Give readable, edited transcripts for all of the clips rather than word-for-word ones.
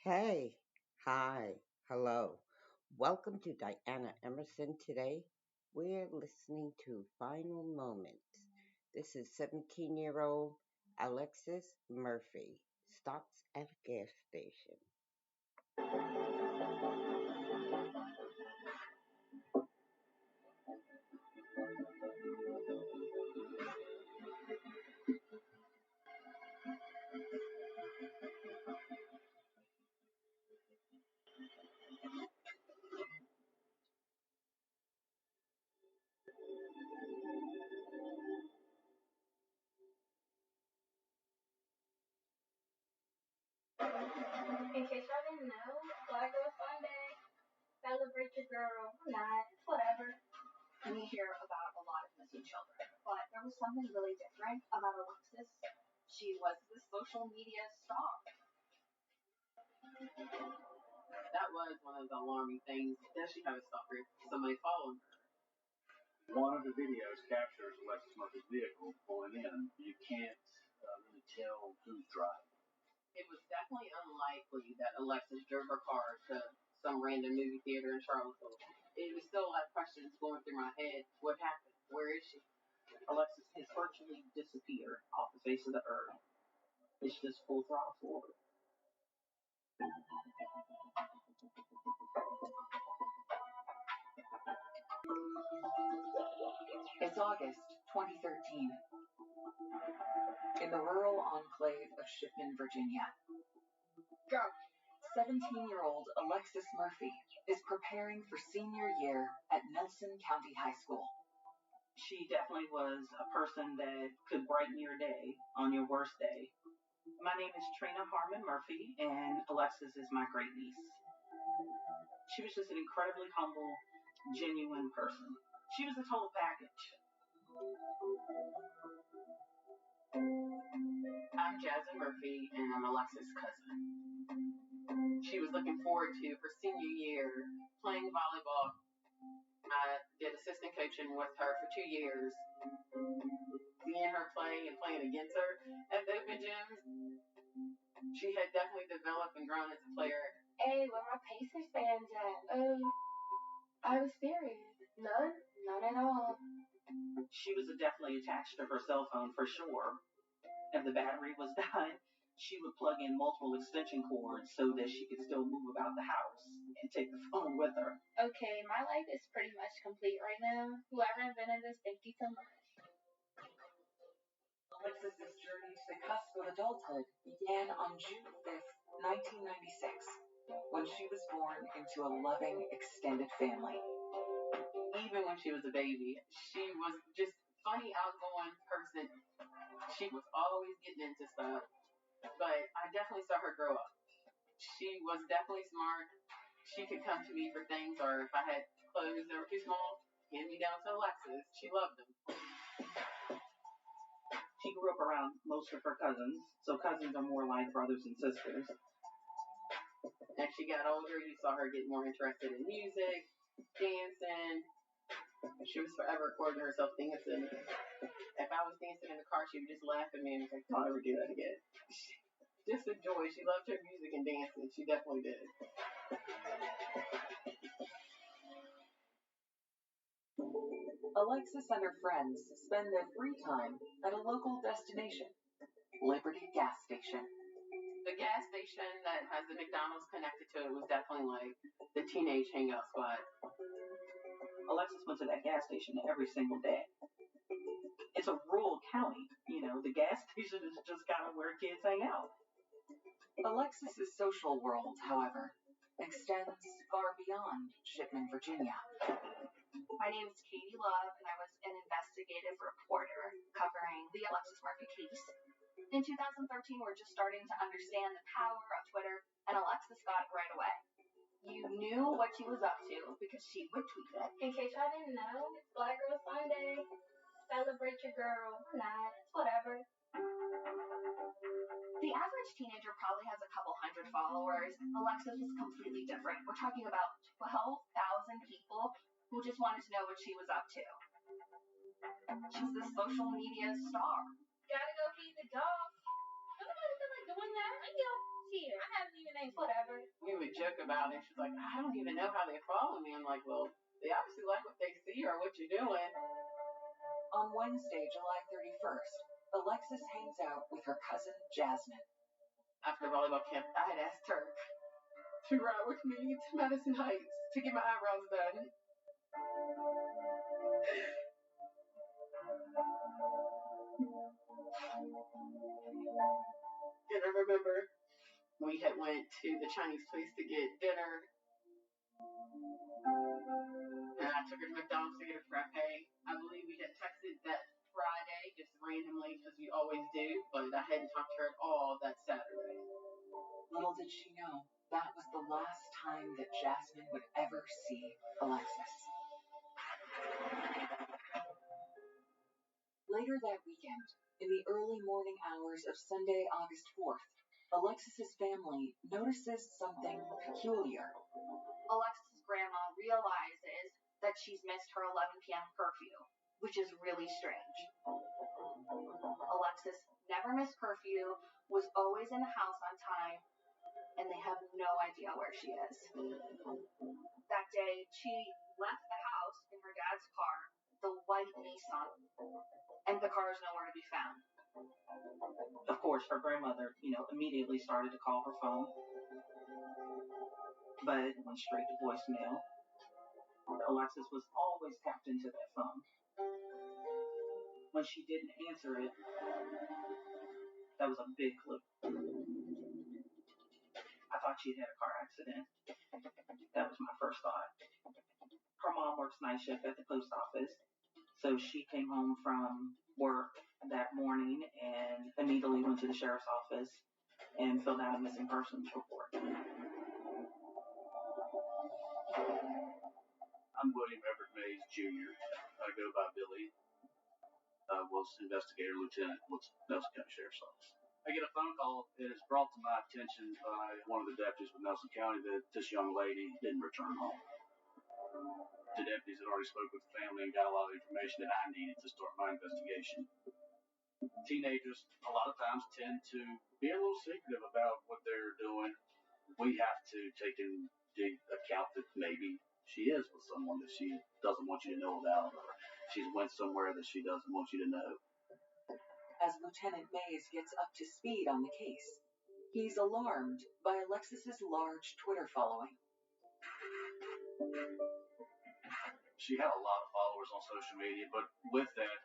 Hey, hi, hello. Welcome to Diana Emerson today. We're listening to Final Moments. This is 17-year-old Alexis Murphy. Stops at a gas station. In case y'all didn't know, Black Girl Sunday, celebrate your girl. I'm not, it's whatever. We hear about a lot of missing children, but there was something really different about Alexis. She was the social media star. That was one of the alarming things. Does she have a stalker? Somebody following her. One of the videos captures Alexis Murphy's vehicle pulling in. You can't really tell who's driving. It was definitely unlikely that Alexis drove her car to some random movie theater in Charlottesville. It was still a lot of questions going through my head. What happened? Where is she? Alexis has virtually disappeared off the face of the earth. It's just full throttle forward. It's August 2013 in the rural enclave of Shipman, Virginia. Go. 17-year-old Alexis Murphy is preparing for senior year at Nelson County High School. She definitely was a person that could brighten your day on your worst day. My name is Trina Harmon Murphy, and Alexis is my great niece. She was just an incredibly humble, genuine person. She was a total package. I'm Jasmine Murphy, and I'm Alexis' cousin. She was looking forward to her senior year playing volleyball. I did assistant coaching with her for 2 years. Seeing her play and playing against her at the open gyms, she had definitely developed and grown as a player. Hey, where my Pacers fans at? I was serious. None at all. She was definitely attached to her cell phone for sure. If the battery was dying, she would plug in multiple extension cords so that she could still move about the house and take the phone with her. Okay, my life is pretty much complete right now. Whoever invented this, thank you so much. Alexis's journey to the cusp of adulthood began on June 5th, 1996, when she was born into a loving, extended family. Even when she was a baby, she was just funny, outgoing person. She was always getting into stuff, but I definitely saw her grow up. She was definitely smart. She could come to me for things, or if I had clothes that were too small, hand me down to Alexis. She loved them. She grew up around most of her cousins, so cousins are more like brothers and sisters. As she got older, you saw her get more interested in music, dancing. She was forever recording herself dancing. If I was dancing in the car, she would just laugh at me and was like, don't ever do that again. Just a joy. She loved her music and dancing. She definitely did. Alexis and her friends spend their free time at a local destination, Liberty Gas Station. The gas station that has the McDonald's connected to it was definitely like the teenage hangout spot. Alexis went to that gas station every single day. It's a rural county, the gas station is just kind of where kids hang out. Alexis's social world, however, extends far beyond Shipman, Virginia. My name is Katie Love, and I was an investigative reporter covering the Alexis Murphy case. In 2013, we're just starting to understand the power of Twitter, and Alexis got it right away. You knew what she was up to because she would tweet it. In case y'all didn't know, it's Black Girl Sunday. Celebrate your girl. I'm not. It's whatever. The average teenager probably has a couple hundred followers. Alexis was completely different. We're talking about 12,000 people who just wanted to know what she was up to. She's the social media star. Gotta go feed the dog. Nobody feel like doing that. I go here. I haven't even thanks, whatever. We would joke about it. She's like, I don't even know how they follow me. I'm like, well, they obviously like what they see or what you're doing. On Wednesday, July 31st, Alexis hangs out with her cousin Jasmine. After volleyball camp, I had asked her to ride with me to Madison Heights to get my eyebrows done. And I remember we had went to the Chinese place to get dinner, and I took her to McDonald's to get a frappe. I believe we had texted that Friday, just randomly, because we always do, but I hadn't talked to her at all that Saturday. Little did she know, that was the last time that Jasmine would ever see Alexis. Later that weekend, in the early morning hours of Sunday, August 4th, Alexis's family notices something peculiar. Alexis's grandma realizes that she's missed her 11 p.m. curfew, which is really strange. Alexis never missed curfew, was always in the house on time, and they have no idea where she is. That day, she left the house in her dad's car, the white Nissan, and the car is nowhere to be found. Of course, her grandmother, immediately started to call her phone, but it went straight to voicemail. Alexis was always tapped into that phone. When she didn't answer it, that was a big clue. I thought she'd had a car accident. That was my first thought. Her mom works night shift at the post office, so she came home from work that morning and immediately went to the sheriff's office and filled out a missing persons report. I'm William Everett Mays Jr. I go by Billy. I was investigator lieutenant with Nelson County Sheriff's Office. I get a phone call. It is brought to my attention by one of the deputies with Nelson County that this young lady didn't return home. The deputies had already spoke with the family and got a lot of information that I needed to start my investigation. Teenagers, a lot of times, tend to be a little secretive about what they're doing. We have to take into account that maybe she is with someone that she doesn't want you to know about, or she's went somewhere that she doesn't want you to know. As Lieutenant Mays gets up to speed on the case, he's alarmed by Alexis's large Twitter following. She had a lot of followers on social media, but with that,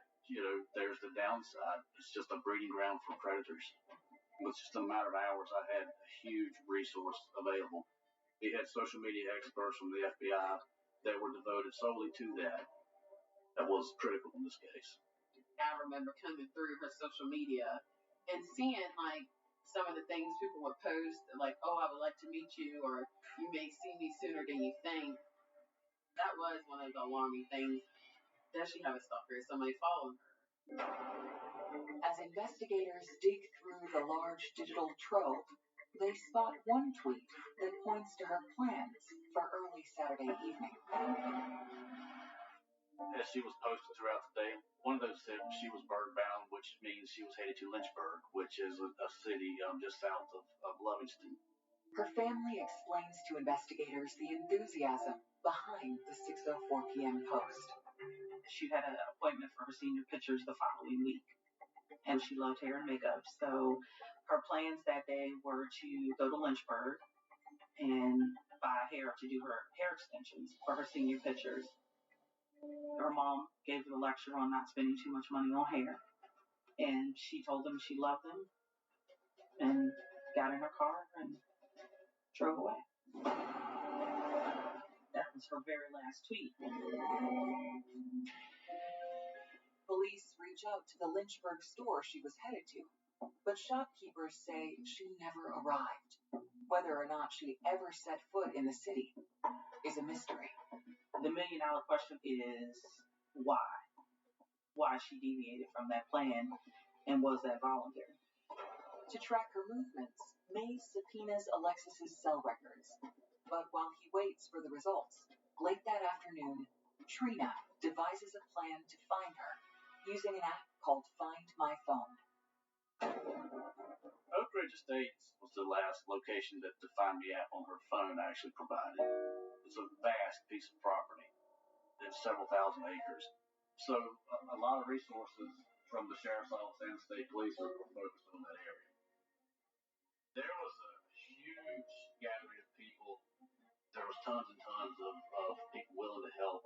there's the downside. It's just a breeding ground for predators. With just a matter of hours, I had a huge resource available. We had social media experts from the FBI that were devoted solely to that. That was critical in this case. I remember coming through her social media and seeing, some of the things people would post, like, oh, I would like to meet you, or you may see me sooner than you think. That was one of the alarming things. Does she have a stalker? Is somebody following her? As investigators dig through the large digital trove, they spot one tweet that points to her plans for early Saturday evening. As she was posted throughout the day, one of those said she was bird-bound, which means she was headed to Lynchburg, which is a city just south of Lovingston. Her family explains to investigators the enthusiasm behind the 6:04 p.m. post. She had an appointment for her senior pictures the following week, and she loved hair and makeup. So her plans that day were to go to Lynchburg and buy hair to do her hair extensions for her senior pictures. Her mom gave her a lecture on not spending too much money on hair, and she told them she loved them and got in her car and drove away. That was her very last tweet. Police reach out to the Lynchburg store she was headed to, but shopkeepers say she never arrived. Whether or not she ever set foot in the city is a mystery. The million-dollar question is why? Why she deviated from that plan, and was that voluntary? To track her movements, Mays subpoenas Alexis's cell records. But while he waits for the results, late that afternoon, Trina devises a plan to find her using an app called Find My Phone. Ridge Estates was the last location that the Find Me app on her phone actually provided. It's a vast piece of property. It's several thousand acres. So a lot of resources from the Sheriff's Office and State Police were focused on that area. There was a huge gathering of people. There was tons and tons of people willing to help.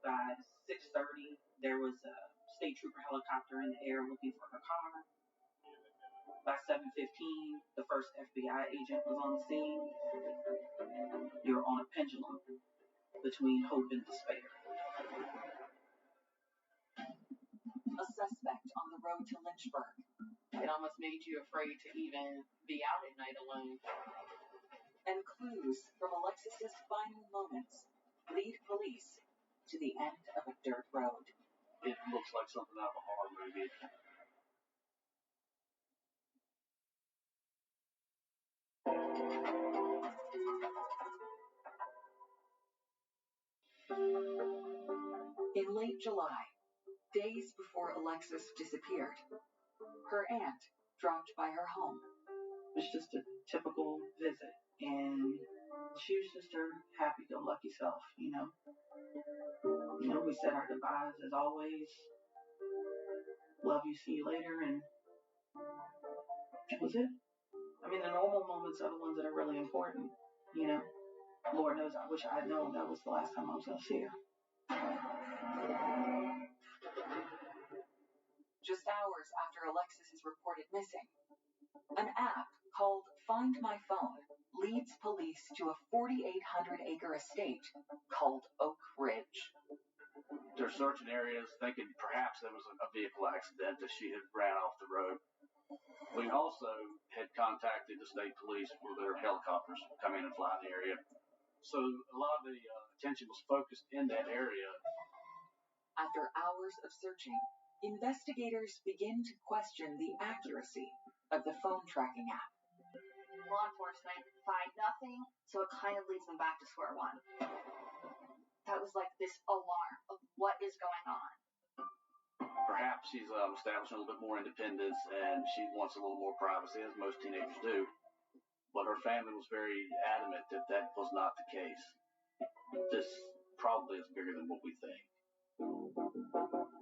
By 6:30, there was a state trooper helicopter in the air looking for her car. By 7:15, the first FBI agent was on the scene. You're on a pendulum between hope and despair. A suspect on the road to Lynchburg. It almost made you afraid to even be out at night alone. And clues from Alexis's final moments lead police to the end of a dirt road. It looks like something out of a horror movie. In late July, days before Alexis disappeared, her aunt dropped by her home. It was just a typical visit, and she was just her happy-go-lucky self, you know. We said our goodbyes as always. Love you, see you later, and that was it. I mean, the normal moments are the ones that are really important, you know. Lord knows I wish I had known that was the last time I was going to see her. Just hours after Alexis is reported missing, an app called Find My Phone leads police to a 4,800-acre estate called Oak Ridge. They're searching areas thinking perhaps there was a vehicle accident that she had ran off the road. We also had contacted the state police for their helicopters come in and fly in the area. So a lot of the attention was focused in that area. After hours of searching, investigators begin to question the accuracy of the phone tracking app. Law enforcement find nothing, so it kind of leads them back to square one. That was like this alarm of what is going on. Perhaps she's establishing a little bit more independence and she wants a little more privacy, as most teenagers do. But her family was very adamant that that was not the case. This probably is bigger than what we think.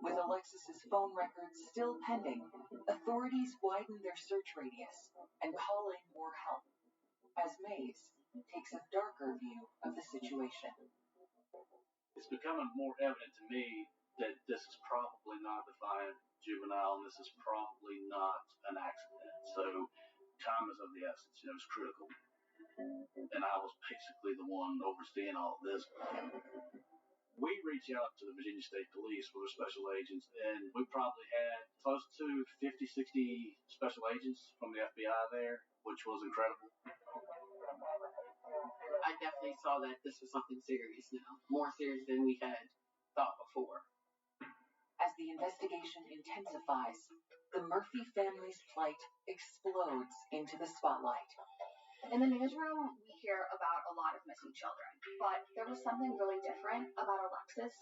With Alexis's phone records still pending, authorities widen their search radius and call in more help, as Mays takes a darker view of the situation. It's becoming more evident to me that this is probably not a defiant juvenile and this is probably not an accident. So time is of the essence, it's critical. And I was basically the one overseeing all of this. We reached out to the Virginia State Police with their special agents, and we probably had close to 50, 60 special agents from the FBI there, which was incredible. I definitely saw that this was something serious now, more serious than we had thought before. As the investigation intensifies, the Murphy family's plight explodes into the spotlight. In the newsroom, we hear about a lot of missing children, but there was something really different about Alexis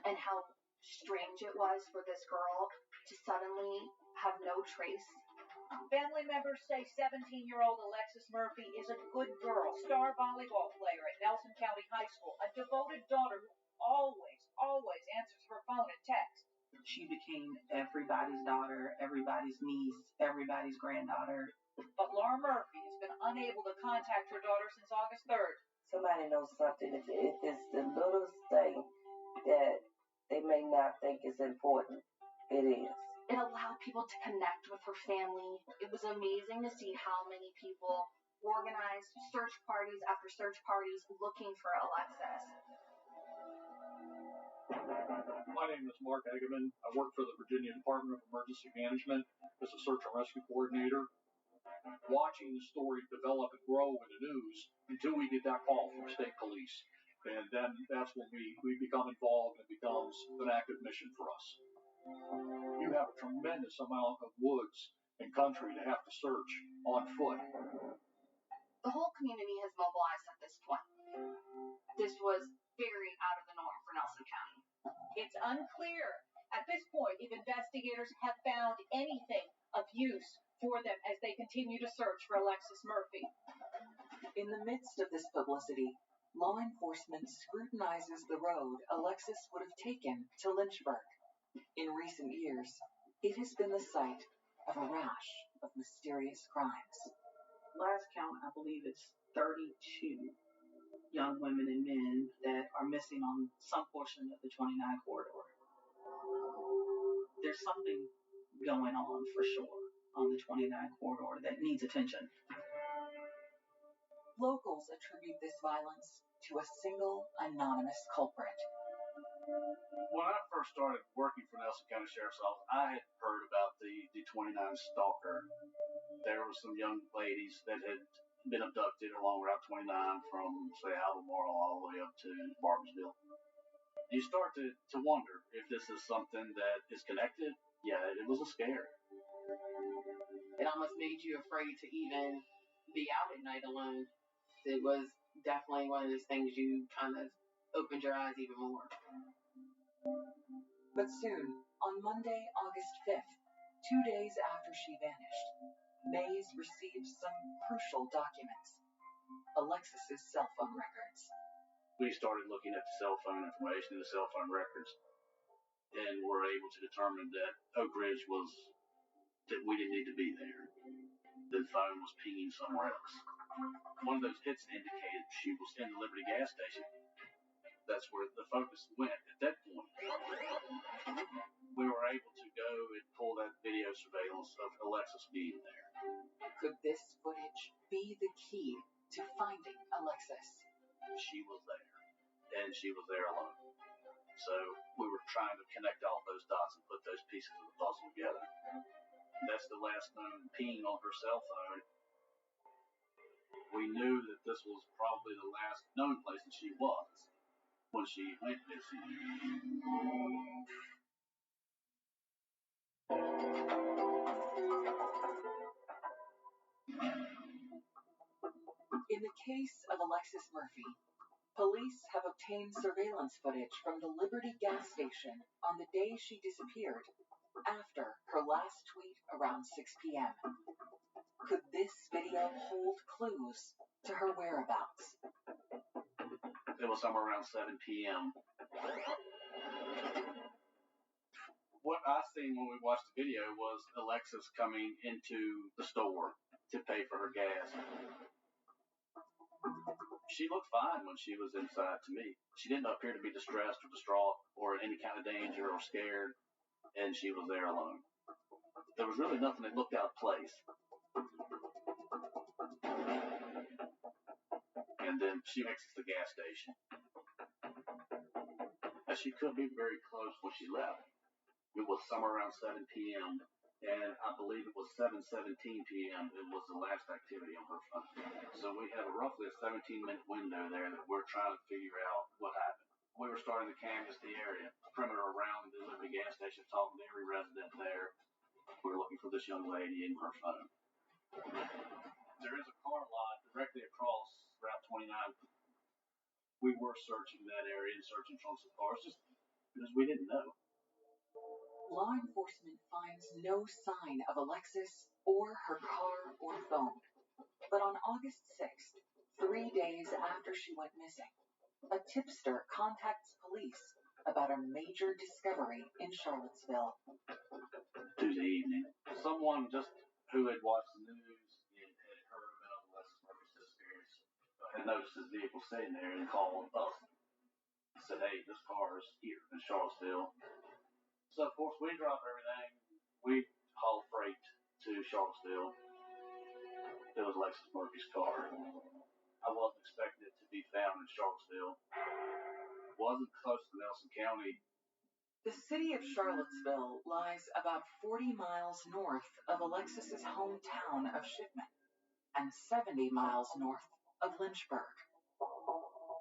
and how strange it was for this girl to suddenly have no trace. Family members say 17-year-old Alexis Murphy is a good girl, star volleyball player at Nelson County High School, a devoted daughter who always answers her phone and text. She became everybody's daughter, everybody's niece, everybody's granddaughter. But Laura Murphy has been unable to contact her daughter since August 3rd. Somebody knows something. If it's the littlest thing that they may not think is important, it is. It allowed people to connect with her family. It was amazing to see how many people organized search parties after search parties looking for Alexis. My name is Mark Egeman. I work for the Virginia Department of Emergency Management as a search and rescue coordinator. Watching the story develop and grow in the news until we get that call from state police. And then that's when we become involved and it becomes an active mission for us. You have a tremendous amount of woods and country to have to search on foot. The whole community has mobilized at this point. This was very out of the norm for Nelson County. It's unclear At this point, if investigators have found anything of use for them as they continue to search for Alexis Murphy. In the midst of this publicity, law enforcement scrutinizes the road Alexis would have taken to Lynchburg. In recent years, it has been the site of a rash of mysterious crimes. Last count, I believe it's 32 young women and men that are missing on some portion of the 29 corridor. There's something going on for sure on the 29 corridor that needs attention. Locals attribute this violence to a single anonymous culprit. When I first started working for Nelson County Sheriff's Office, I had heard about the 29 stalker. There were some young ladies that had been abducted along Route 29 from, say, Albemarle all the way up to Barbersville. You start to wonder if this is something that is connected. Yeah, it was a scare. It almost made you afraid to even be out at night alone. It was definitely one of those things you kind of opened your eyes even more. But soon, on Monday, August 5th, 2 days after she vanished, Mays received some crucial documents. Alexis's cell phone records. We started looking at the cell phone information, the cell phone records, and were able to determine that Oak Ridge that we didn't need to be there. The phone was pinging somewhere else. One of those hits indicated she was in the Liberty gas station. That's where the focus went at that point. We were able to go and pull that video surveillance of Alexis being there. Could this footage be the key to finding Alexis? She was there, and she was there alone. So we were trying to connect all those dots and put those pieces of the puzzle together. That's the last known ping on her cell phone. We knew that this was probably the last known place that she was when she went missing. In the case of Alexis Murphy, police have obtained surveillance footage from the Liberty gas station on the day she disappeared, after her last tweet around 6 p.m. Could this video hold clues to her whereabouts? It was somewhere around 7 p.m. What I seen when we watched the video was Alexis coming into the store to pay for her gas. She looked fine when she was inside to me. She didn't appear to be distressed or distraught or in any kind of danger or scared, and she was there alone. There was really nothing that looked out of place. And then she exits the gas station. And she could be very close when she left. It was somewhere around 7 p.m., and I believe it was 7:17 p.m. It was the last activity on her phone. So we have roughly a 17-minute window there that we're trying to figure out what happened. We were starting to canvass the area, perimeter around the Liberty gas station, talking to every resident there. We were looking for this young lady and her phone. There is a car lot directly across Route 29. We were searching that area and searching for some cars just because we didn't know. Law enforcement finds no sign of Alexis or her car or phone. But on August 6th, 3 days after she went missing, a tipster contacts police about a major discovery in Charlottesville. Tuesday evening, someone just who had watched the news and had heard about Alexis Murphy's disappearance had noticed his vehicle sitting there and called us. Said, hey, this car is here in Charlottesville. So, of course, we drop everything. We haul freight to Charlottesville. It was Alexis Murphy's car. I wasn't expecting it to be found in Charlottesville. It wasn't close to Nelson County. The city of Charlottesville lies about 40 miles north of Alexis's hometown of Shipman and 70 miles north of Lynchburg.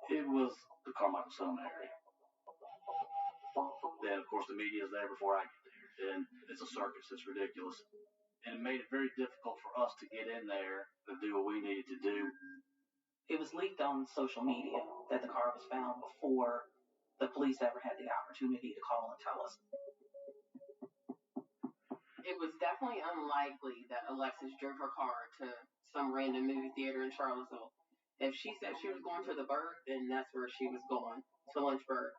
It was the Carmichael-Selma area. Then, of course, the media is there before I get there, and it's a circus. It's ridiculous. And it made it very difficult for us to get in there and do what we needed to do. It was leaked on social media that the car was found before the police ever had the opportunity to call and tell us. It was definitely unlikely that Alexis drove her car to some random movie theater in Charlottesville. If she said she was going to the Berg, then that's where she was going, to Lynchburg.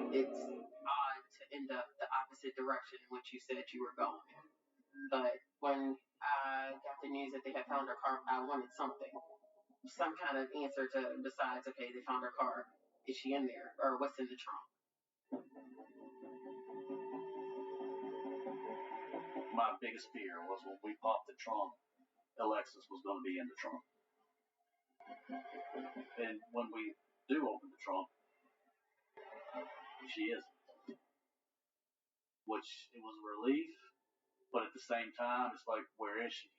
It's odd to end up the opposite direction in which you said you were going. But when I got the news that they had found her car, I wanted something. Some kind of answer to besides, okay, they found her car. Is she in there? Or what's in the trunk? My biggest fear was when we popped the trunk, Alexis was going to be in the trunk. And when we do open the trunk, she isn't. Which it was a relief, but at the same time, it's like, where is she?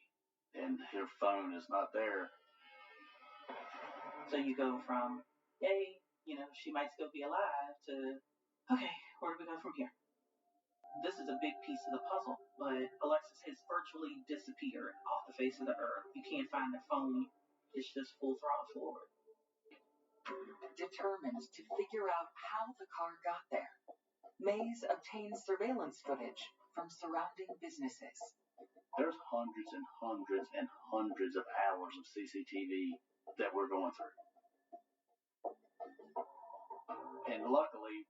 And her phone is not there. So you go from, yay, she might still be alive, to, okay, where do we go from here? This is a big piece of the puzzle, but Alexis has virtually disappeared off the face of the earth. You can't find the phone. It's just full throttle forward. Determined to figure out how the car got there, Mays obtains surveillance footage from surrounding businesses. There's hundreds and hundreds and hundreds of hours of CCTV that we're going through. And luckily,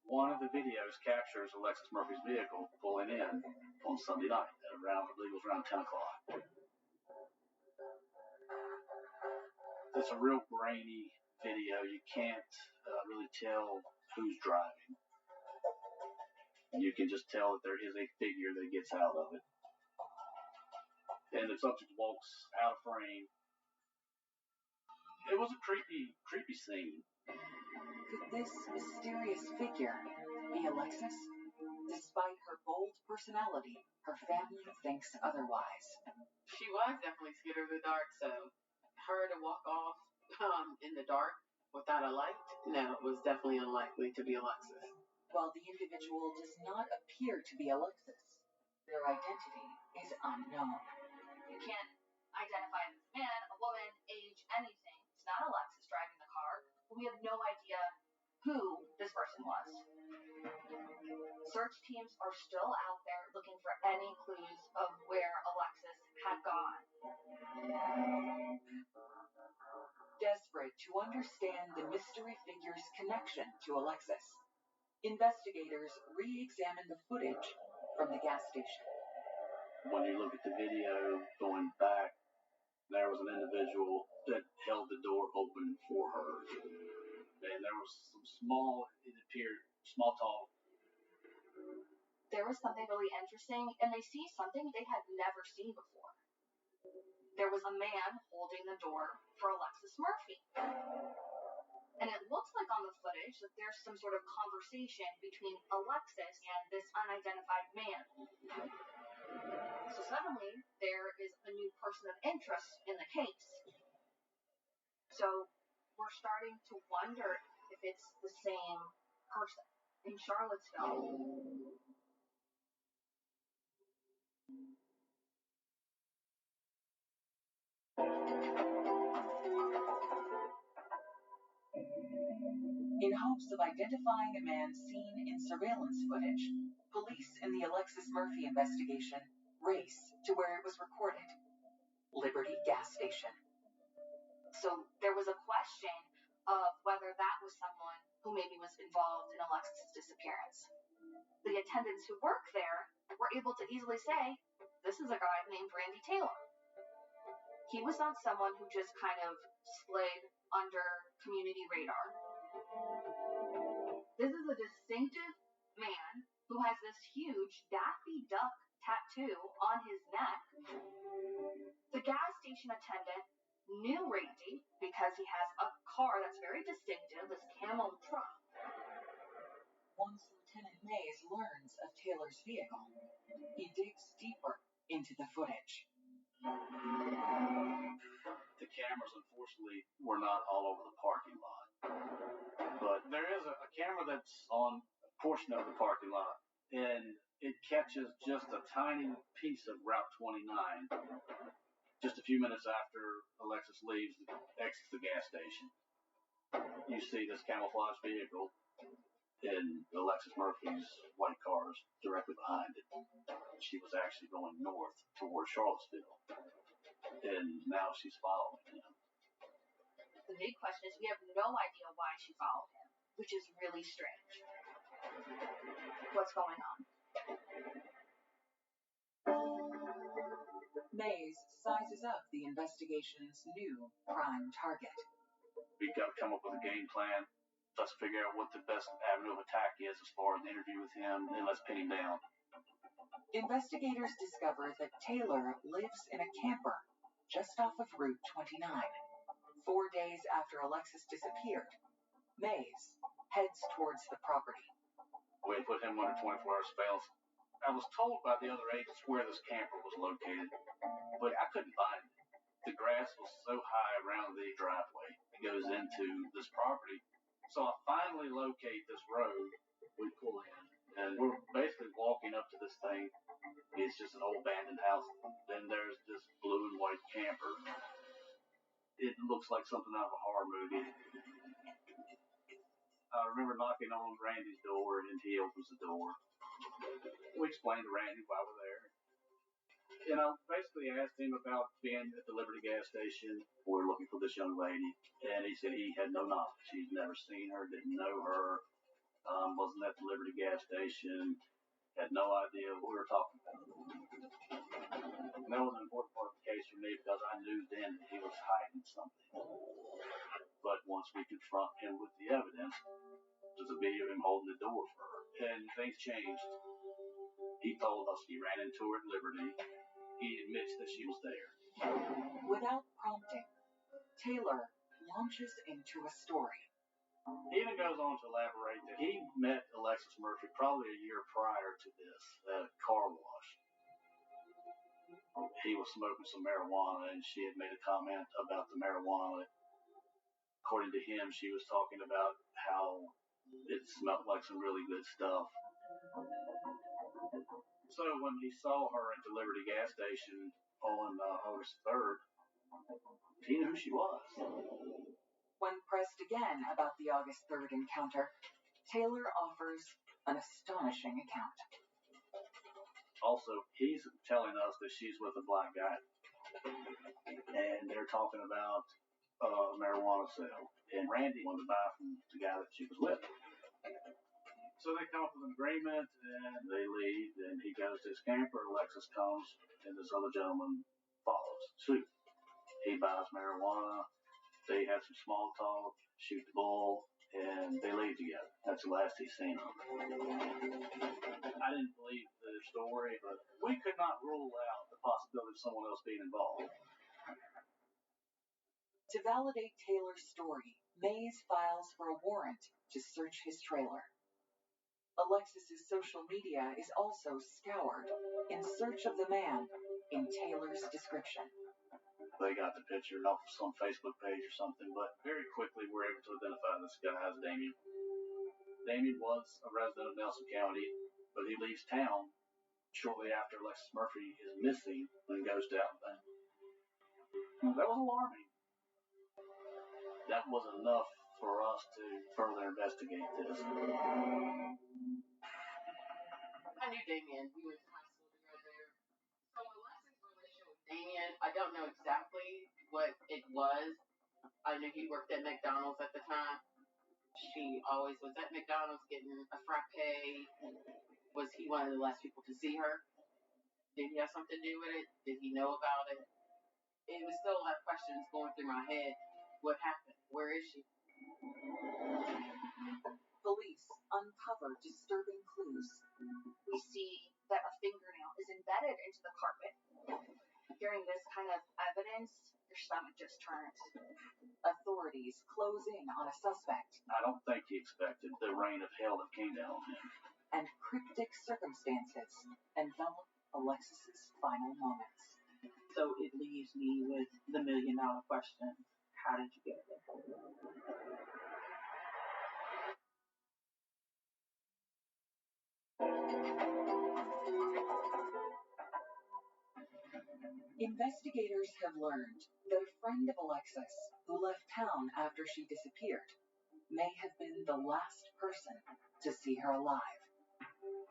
one of the videos captures Alexis Murphy's vehicle pulling in on Sunday night at around, I believe it was around 10 o'clock. It's a real grainy video. You can't really tell who's driving. You can just tell that there is a figure that gets out of it. And the subject walks out of frame. It was a creepy scene. Could this mysterious figure be Alexis? Despite her bold personality, her family thinks otherwise. She was definitely scared of the dark, so her to walk off in the dark without a light, no, it was definitely unlikely to be Alexis. While the individual does not appear to be Alexis, their identity is unknown. You can't identify this man, a woman, age, anything. It's not Alexis driving the car. We have no idea who this person was. Search teams are still out there looking for any clues of where Alexis had gone. Desperate to understand the mystery figure's connection to Alexis, investigators re-examine the footage from the gas station. When you look at the video going back, there was an individual that held the door open for her. And there was some small talk. There was something really interesting, and they see something they had never seen before. There was a man holding the door for Alexis Murphy. And it looks like on the footage that there's some sort of conversation between Alexis and this unidentified man. So suddenly, there is a new person of interest in the case. So we're starting to wonder if it's the same person in Charlottesville. In hopes of identifying a man seen in surveillance footage, police in the Alexis Murphy investigation race to where it was recorded, Liberty Gas Station. So there was a question of whether that was someone who maybe was involved in Alexis' disappearance. The attendants who work there were able to easily say, this is a guy named Randy Taylor. He was not someone who just kind of slid under community radar. This is a distinctive man who has this huge Daffy Duck tattoo on his neck. The gas station attendant knew Randy because he has a car that's very distinctive, this camel truck. Once Lieutenant Mays learns of Taylor's vehicle, he digs deeper into the footage. The cameras, unfortunately, were not all over the parking lot. But there is a camera that's on a portion of the parking lot, and it catches just a tiny piece of Route 29 just a few minutes after Alexis exits the gas station. You see this camouflage vehicle and Alexis Murphy's white car is directly behind it. She was actually going north towards Charlottesville, and now she's following him. The big question is we have no idea why she followed him, which is really strange. What's going on? Mays sizes up the investigation's new prime target. We've got to come up with a game plan. Let's figure out what the best avenue of attack is as far as the interview with him, and let's pin him down. Investigators discover that Taylor lives in a camper just off of Route 29. 4 days after Alexis disappeared, Mays heads towards the property. We put him under 24-hour surveillance. I was told by the other agents where this camper was located, but I couldn't find it. The grass was so high around the driveway that goes into this property. So I finally locate this road. We pull in, and we're basically walking up to this thing. It's just an old abandoned house. Then there's this blue and white camper. It looks like something out of a horror movie. I remember knocking on Randy's door, and he opens the door. We explained to Randy why we're there. And I basically asked him about being at the Liberty gas station. We're looking for this young lady. And he said he had no knowledge. He'd never seen her, didn't know her, wasn't at the Liberty gas station, had no idea what we were talking about. And that was an important part of the case for me because I knew then that he was hiding something. But once we confront him with the evidence, there's a video of him holding the door for her. And things changed. He told us he ran into her at Liberty. He admits that she was there. Without prompting, Taylor launches into a story. He even goes on to elaborate that he met Alexis Murphy probably a year prior to this at a car wash. He was smoking some marijuana, and she had made a comment about the marijuana. According to him, she was talking about how it smelled like some really good stuff. So when he saw her at the Liberty gas station on August 3rd, he knew who she was. When pressed again about the August 3rd encounter, Taylor offers an astonishing account. Also, he's telling us that she's with a black guy. And they're talking about marijuana sale. And Randy wanted to buy from the guy that she was with. So they come up with an agreement, and they leave, and he goes to his camper. Alexis comes, and this other gentleman follows suit. He buys marijuana. They have some small talk, shoot the bull, and they leave together. That's the last he's seen of her. I didn't believe the story, but we could not rule out the possibility of someone else being involved. To validate Taylor's story, Mays files for a warrant to search his trailer. Alexis's social media is also scoured in search of the man in Taylor's description. They got the picture off of some Facebook page or something, but very quickly we're able to identify this guy as Damien. Damien was a resident of Nelson County, but he leaves town shortly after Alexis Murphy is missing and goes to Alabama. That was alarming. That was enough for us to further investigate this. I knew Damien. We went to high school together. So Alexis' relationship with Damien, I don't know exactly what it was. I knew he worked at McDonald's at the time. She always was at McDonald's getting a frappe. Was he one of the last people to see her? Did he have something to do with it? Did he know about it? It was still a lot of questions going through my head. What happened? Where is she? Police uncover disturbing clues. We see that a fingernail is embedded into the carpet. Hearing this kind of evidence, your stomach just turns. Authorities close in on a suspect. I don't think he expected the rain of hell that came down on him. And cryptic circumstances envelop Alexis's final moments. So it leaves me with the $1 million question. How did you get there? Investigators have learned that a friend of Alexis, who left town after she disappeared, may have been the last person to see her alive.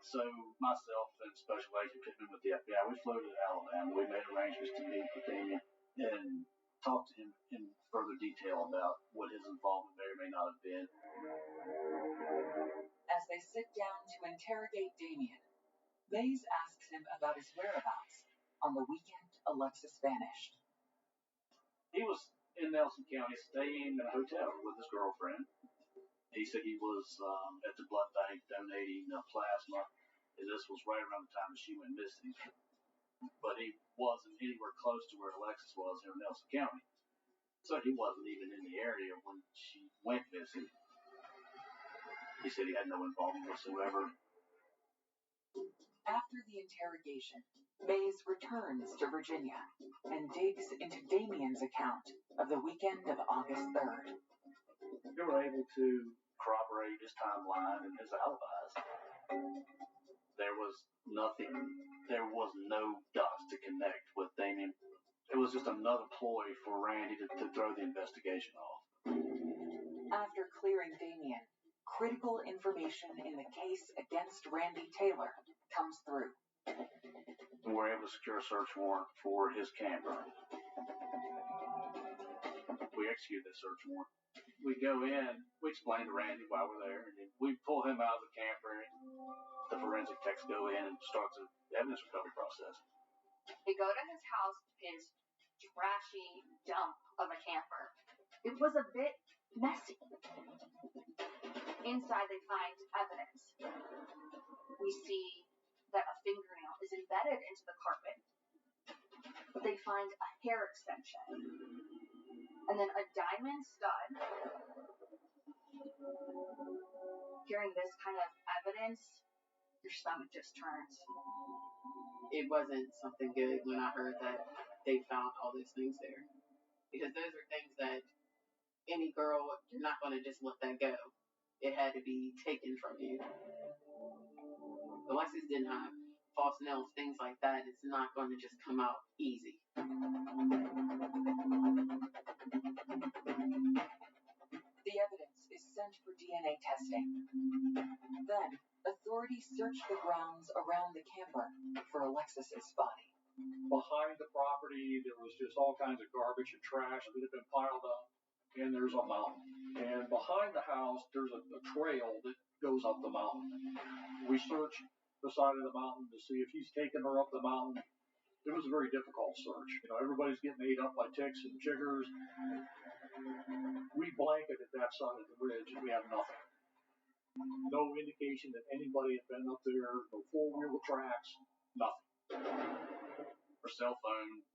So myself and Special Agent Pittman with the FBI, we flew to Alabama. We made arrangements to meet with Damien and talk to him in further detail about what his involvement may or may not have been. As they sit down to interrogate Damien, Mays asks him about his whereabouts on the weekend Alexis vanished. He was in Nelson County staying in a hotel with his girlfriend. He said he was at the blood bank donating plasma, and this was right around the time that she went missing. But he wasn't anywhere close to where Alexis was here in Nelson County. So he wasn't even in the area when she went missing. He said he had no involvement whatsoever. After the interrogation, Mays returns to Virginia and digs into Damien's account of the weekend of August 3rd. We were able to corroborate his timeline and his alibis. There was nothing, there was no dots to connect with Damien. It was just another ploy for Randy to throw the investigation off. After clearing Damien, critical information in the case against Randy Taylor comes through. We were able to secure a search warrant for his camper. We executed that search warrant. We go in, we explain to Randy why we're there, and we pull him out of the camper, and the forensic techs go in and start the evidence recovery process. They go to his house, his trashy dump of a camper. It was a bit messy. Inside they find evidence. We see that a fingernail is embedded into the carpet. They find a hair extension. And then a diamond stud. Hearing this kind of evidence, your stomach just turns. It wasn't something good when I heard that they found all these things there. Because those are things that any girl, you're not going to just let that go. It had to be taken from you. Alexis didn't have false nails, things like that. It's not going to just come out easy. The evidence is sent for DNA testing. Then, authorities search the grounds around the camper for Alexis's body. Behind the property, there was just all kinds of garbage and trash that had been piled up, and there's a mountain. And behind the house, there's a trail that goes up the mountain. We searched the side of the mountain to see if he's taken her up the mountain. It was a very difficult search. Everybody's getting ate up by ticks and chiggers. We blanketed that side of the ridge, and we have nothing. No indication that anybody had been up there, no four-wheel tracks, nothing. Her cell phone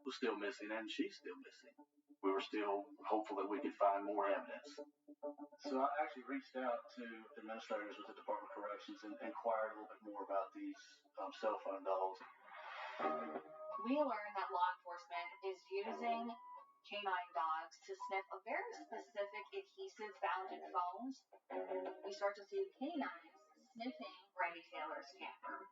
was still missing, and she's still missing. We were still hopeful that we could find more evidence. So I actually reached out to administrators with the Department of Corrections and inquired a little bit more about these cell phone dogs. We learned that law enforcement is using canine dogs to sniff a very specific adhesive found in phones. We start to see canines sniffing Randy Taylor's camper.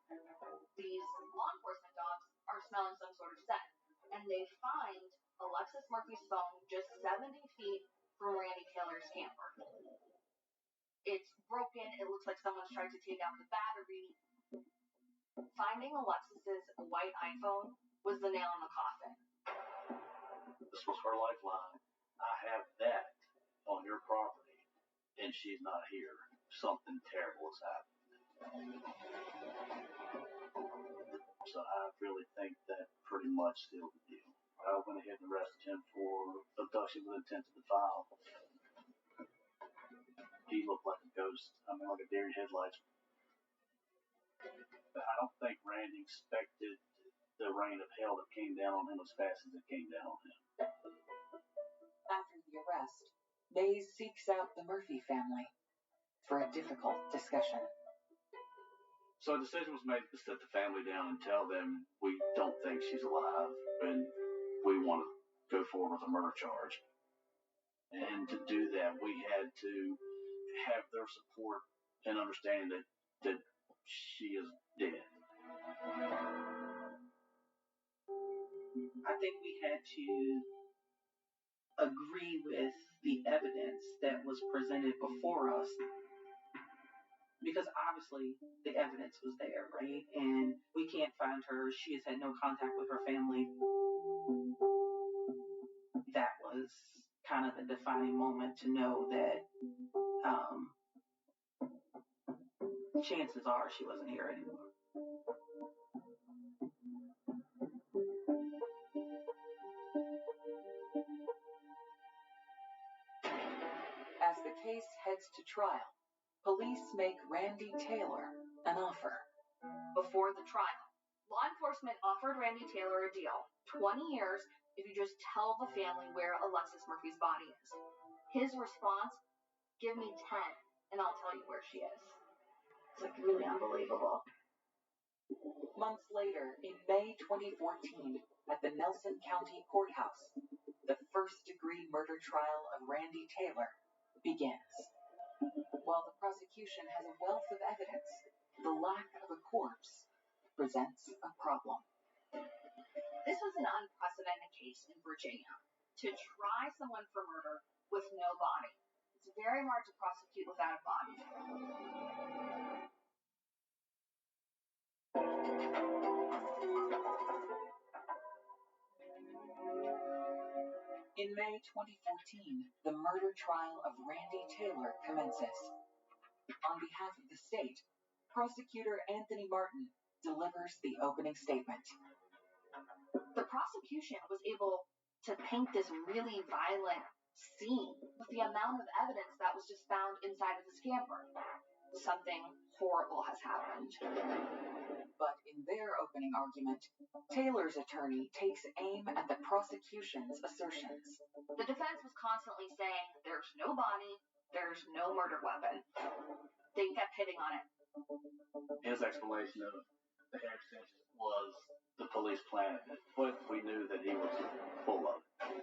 These law enforcement dogs are smelling some sort of scent, and they find Alexis Murphy's phone just 70 feet from Randy Taylor's camper. It's broken. It looks like someone's tried to take out the battery. Finding Alexis's white iPhone was the nail in the coffin. This was her lifeline. I have that on your property, and she's not here. Something terrible has happened. So I really think that pretty much sealed the deal. I went ahead and arrested him for abduction with intent to defile. He looked like a ghost. Like a deer in headlights. I don't think Randy expected the rain of hell that came down on him as fast as it came down on him. After the arrest, Mays seeks out the Murphy family for a difficult discussion. So a decision was made to sit the family down and tell them we don't think she's alive and we want to go forward with a murder charge. And to do that, we had to have their support and understanding that she is dead. I think we had to agree with the evidence that was presented before us, because obviously the evidence was there, right? And we can't find her. She has had no contact with her family. That was kind of the defining moment to know that chances are she wasn't here anymore. As the case heads to trial, police make Randy Taylor an offer. Before the trial, law enforcement offered Randy Taylor a deal, 20 years if you just tell the family where Alexis Murphy's body is. His response, give me 10 and I'll tell you where she is. It's like really unbelievable. Months later, in May 2014, at the Nelson County Courthouse, the first-degree murder trial of Randy Taylor begins. While the prosecution has a wealth of evidence, the lack of a corpse presents a problem. This was an unprecedented case in Virginia. To try someone for murder with no body, it's very hard to prosecute without a body. In May 2014, the murder trial of Randy Taylor commences. On behalf of the state, prosecutor Anthony Martin delivers the opening statement. The prosecution was able to paint this really violent scene with the amount of evidence that was just found inside of the scamper. Something horrible has happened. But in their opening argument, Taylor's attorney takes aim at the prosecution's assertions. The defense was constantly saying, there's no body, there's no murder weapon. They kept hitting on it. His explanation of the hair extensions was the police planted it, but we knew that he was full of it.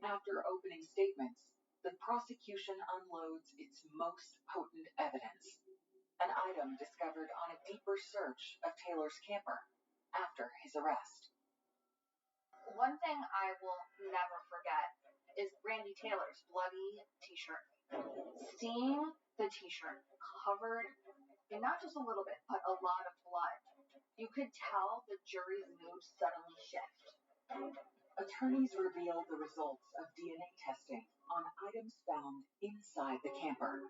After opening statements, the prosecution unloads its most potent evidence, an item discovered on a deeper search of Taylor's camper after his arrest. One thing I will never forget is Randy Taylor's bloody t-shirt. Seeing the t-shirt covered in not just a little bit, but a lot of blood, you could tell the jury's mood suddenly shift. Attorneys reveal the results of DNA testing on items found inside the camper.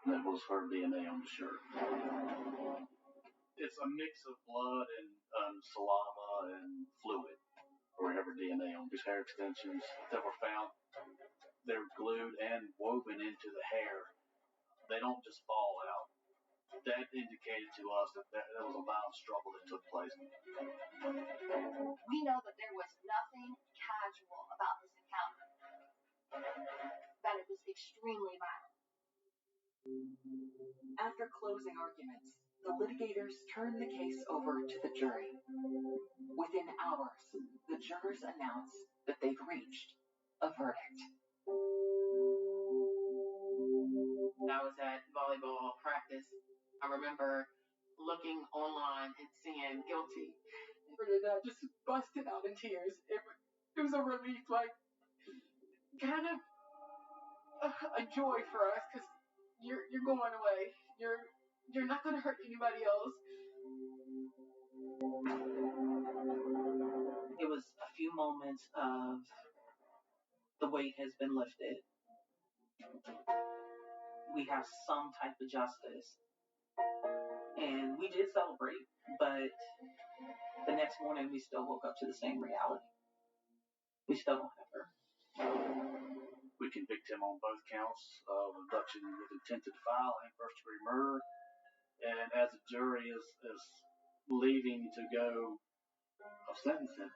That was her DNA on the shirt. It's a mix of blood and saliva and fluid, or whatever DNA on these hair extensions that were found. They're glued and woven into the hair. They don't just fall out. That indicated to us that there was a violent struggle that took place. We know that there was nothing casual about this encounter, that it was extremely violent. After closing arguments, the litigators turn the case over to the jury. Within hours, the jurors announce that they've reached a verdict. I was at volleyball practice. I remember looking online and seeing guilty. And I just busted out in tears. It was a relief, like kind of a joy for us, because you're going away. You're not going to hurt anybody else. It was a few moments of the weight has been lifted. We have some type of justice. And we did celebrate, but the next morning we still woke up to the same reality. We still don't have her. We convict him on both counts of abduction with intent to defile and first-degree murder. And as the jury is leaving to go of sentencing,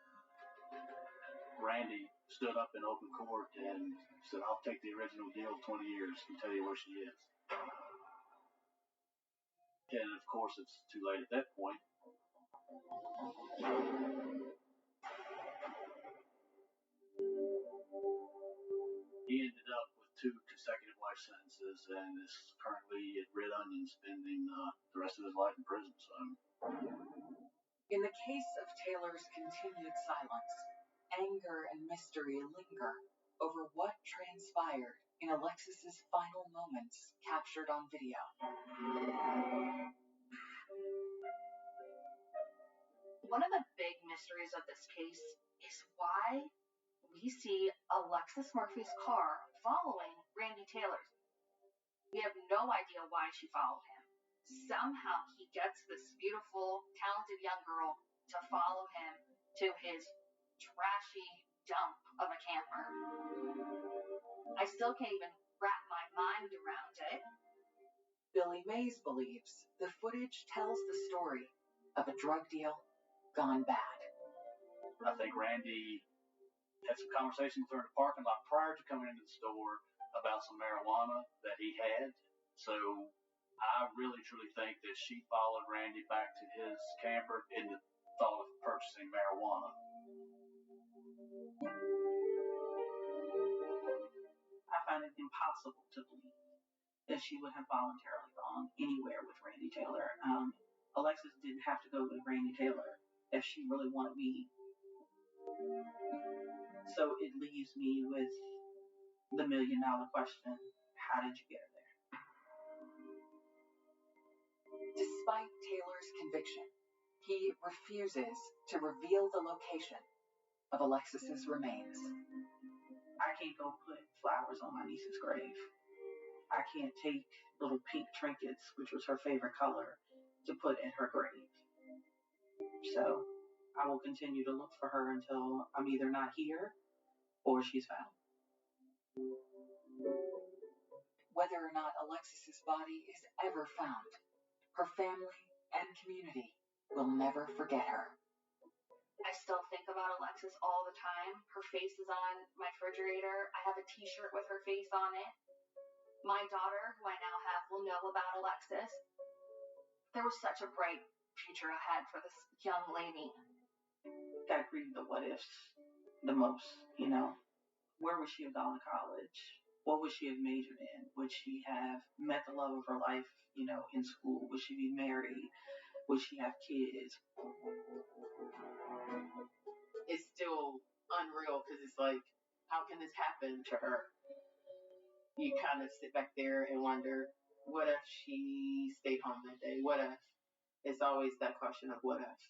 Randy stood up in open court and said, I'll take the original deal of 20 years and tell you where she is. And of course, it's too late at that point. He ended up with 2 consecutive life sentences and is currently at Red Onion spending the rest of his life in prison. So, in the case of Taylor's continued silence, Anger and mystery linger over what transpired in Alexis's final moments captured on video. One of the big mysteries of this case is why we see Alexis Murphy's car following Randy Taylor's. We have no idea why she followed him. Somehow he gets this beautiful, talented young girl to follow him to his trashy dump of a camper. I still can't even wrap my mind around it. Billy Mays believes the footage tells the story of a drug deal gone bad. I think Randy had some conversation with her in the parking lot prior to coming into the store about some marijuana that he had. So I really, truly think that she followed Randy back to his camper in the thought of purchasing marijuana. I find it impossible to believe that she would have voluntarily gone anywhere with Randy Taylor. Alexis didn't have to go with Randy Taylor if she really wanted me. So it leaves me with the $1 million question: how did you get her there? Despite Taylor's conviction, he refuses to reveal the location of Alexis's remains. I can't go put flowers on my niece's grave. I can't take little pink trinkets, which was her favorite color, to put in her grave. So I will continue to look for her until I'm either not here or she's found. Whether or not Alexis's body is ever found, her family and community will never forget her. I still think about Alexis all the time. Her face is on my refrigerator. I have a t-shirt with her face on it. My daughter, who I now have, will know about Alexis. There was such a bright future ahead for this young lady. I grieve the what ifs the most, you know. Where would she have gone to college? What would she have majored in? Would she have met the love of her life, you know, in school? Would she be married? Would she have kids? It's still unreal because it's like, how can this happen to her? You kind of sit back there and wonder, what if she stayed home that day? What if? It's always that question of what if.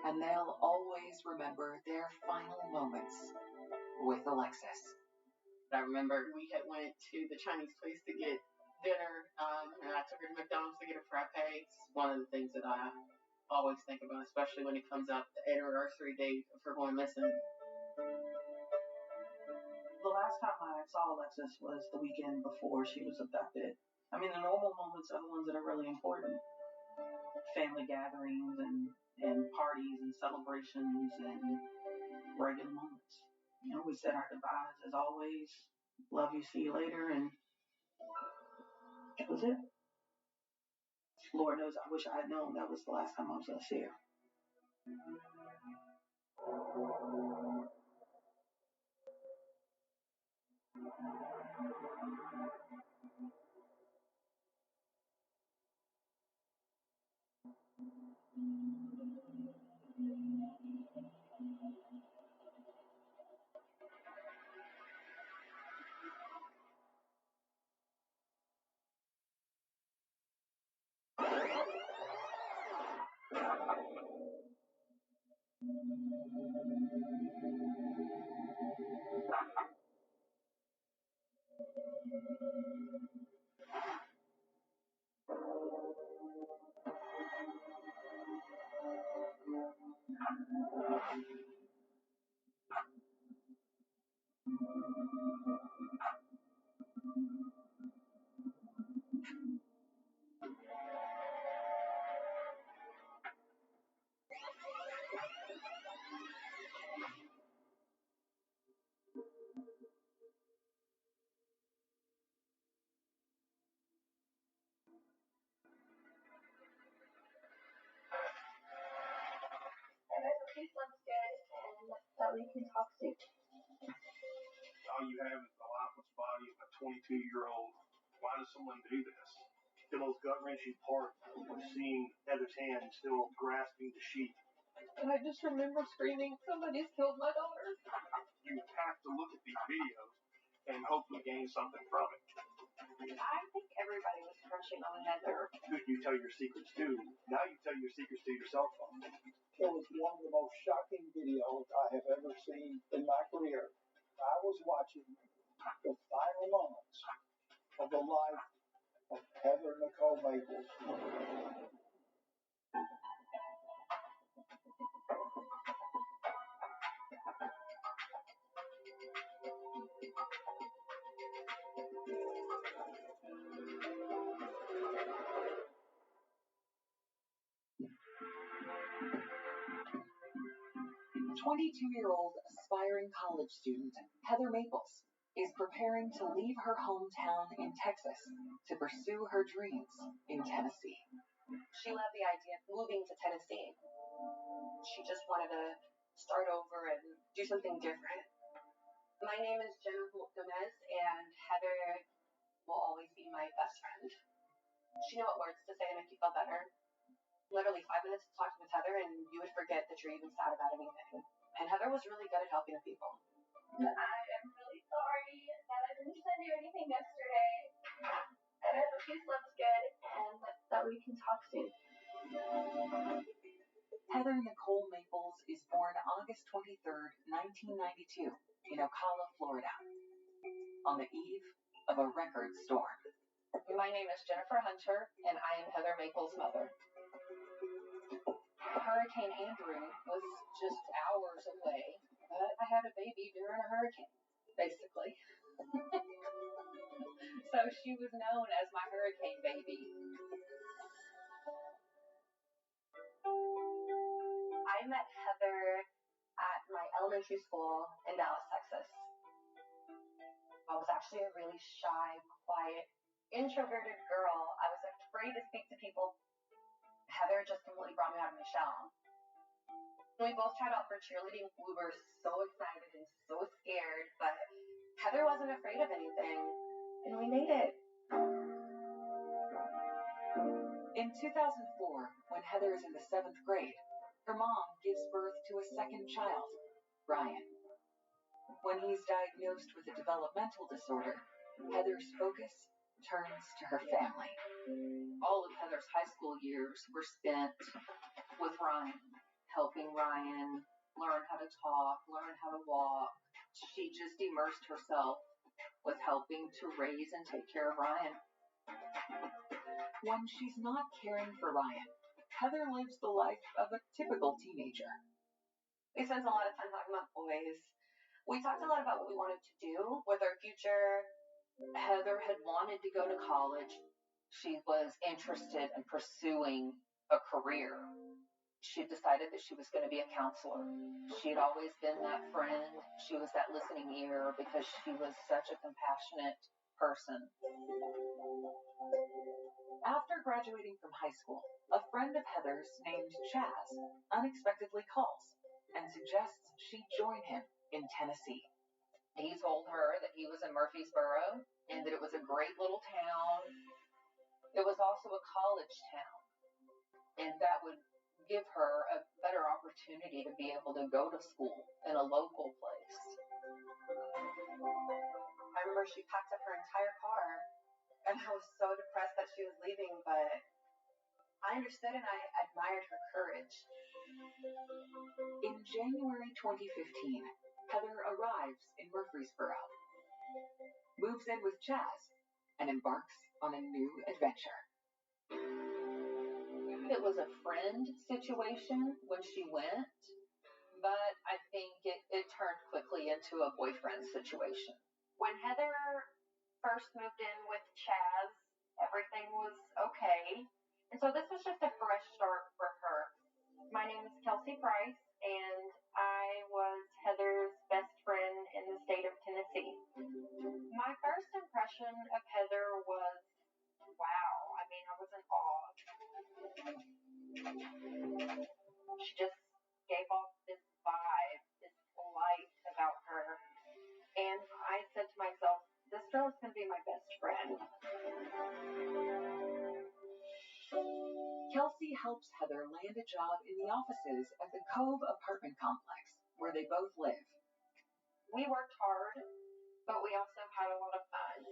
And they'll always remember their final moments with Alexis. I remember we had went to the Chinese place to get dinner, and I took her to McDonald's to get a frappe. It's one of the things that I always think about, especially when it comes up the anniversary date of her going missing. The last time I saw Alexis was the weekend before she was abducted. I mean, the normal moments are the ones that are really important. Family gatherings and parties and celebrations and regular moments. You know, we said our goodbyes as always. Love you, see you later, and that was it. Lord knows I wish I had known that was the last time I was going to see her. All you have is the lifeless body of a 22-year-old. Why does someone do this? The most gut-wrenching part was seeing Heather's hand still grasping the sheet. And I just remember screaming, somebody's killed my daughter. You have to look at these videos and hopefully gain something from it. I think everybody was crunching on Heather. Who do you tell your secrets to? Now you tell your secrets to your cell phone. It was one of the most shocking videos I have ever seen in my career. I was watching the final moments of the life of Heather Nicole Maples. 22-year-old aspiring college student Heather Maples is preparing to leave her hometown in Texas to pursue her dreams in Tennessee. She loved the idea of moving to Tennessee. She just wanted to start over and do something different. My name is Jenna Gomez, and Heather will always be my best friend. She knew what words to say to make you feel better. Literally 5 minutes to talk with Heather, and you would forget that you're even sad about anything. And Heather was really good at helping people. I am really sorry that I didn't send you anything yesterday. And I hope you slept good and that we can talk soon. Heather Nicole Maples is born August 23rd, 1992, in Ocala, Florida, on the eve of a record storm. My name is Jennifer Hunter, and I am Heather Maples' mother. Hurricane Andrew was just hours away, but I had a baby during a hurricane, basically. So she was known as my hurricane baby. I met Heather at my elementary school in Dallas, Texas. I was actually a really shy, quiet, introverted girl. I was afraid to speak to people. Heather just completely brought me out of my shell. We both tried out for cheerleading. We were so excited and so scared, but Heather wasn't afraid of anything, and we made it. In 2004, when Heather is in the 7th grade, her mom gives birth to a second child, Ryan. When he's diagnosed with a developmental disorder, Heather's focus turns to her family. All of Heather's high school years were spent with Ryan, helping Ryan learn how to talk, learn how to walk. She just immersed herself with helping to raise and take care of Ryan. When she's not caring for Ryan, Heather lives the life of a typical teenager. We spent a lot of time talking about boys. We talked a lot about what we wanted to do with our future. Heather had wanted to go to college. She was interested in pursuing a career. She decided that she was going to be a counselor. She had always been that friend. She was that listening ear because she was such a compassionate person. After graduating from high school, a friend of Heather's named Chaz unexpectedly calls and suggests she join him in Tennessee. He told her that he was in Murfreesboro and that it was a great little town. It was also a college town, and that would give her a better opportunity to be able to go to school in a local place. I remember she packed up her entire car, and I was so depressed that she was leaving, but I understood and I admired her courage. In January 2015, Heather arrives in Murfreesboro, moves in with Chaz, and embarks on a new adventure. It was a friend situation when she went, but I think it turned quickly into a boyfriend situation. When Heather first moved in with Chaz, everything was okay. And so this was just a fresh start for her. My name is Kelsey Price, and I was Heather's best friend in the state of Tennessee. My first impression of Heather was, wow. I mean, I was in awe. She just gave off this vibe, this light about her. And I said to myself, this girl is going to be my best friend. Kelsey helps Heather land a job in the offices at the Cove apartment complex, where they both live. We worked hard, but we also had a lot of fun.